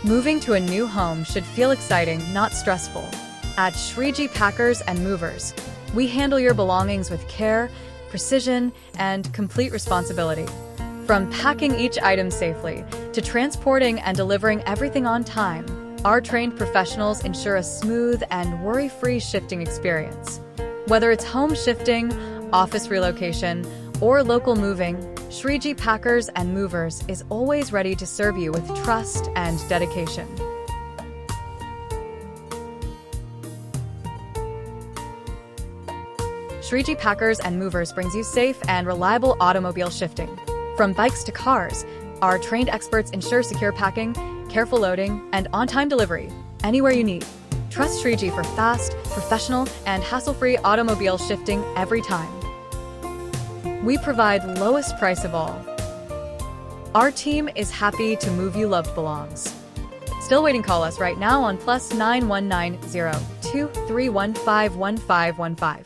Moving to a new home should feel exciting, not stressful. At Shreeji Packers Movers, we handle your belongings with care, precision, and complete responsibility. From packing each item safely to transporting and delivering everything on time, our trained professionals ensure a smooth and worry-free shifting experience. Whether it's home shifting, office relocation, or local moving, Shreeji Packers Movers is always ready to serve you with trust and dedication. Shreeji Packers Movers brings you safe and reliable automobile shifting. From bikes to cars, our trained experts ensure secure packing, careful loading, and on-time delivery, anywhere you need. Trust Shreeji for fast, professional, and hassle-free automobile shifting every time. We provide lowest price of all. Our team is happy to move you loved belongs. Still waiting? Call us right now on +9190 2315 1515.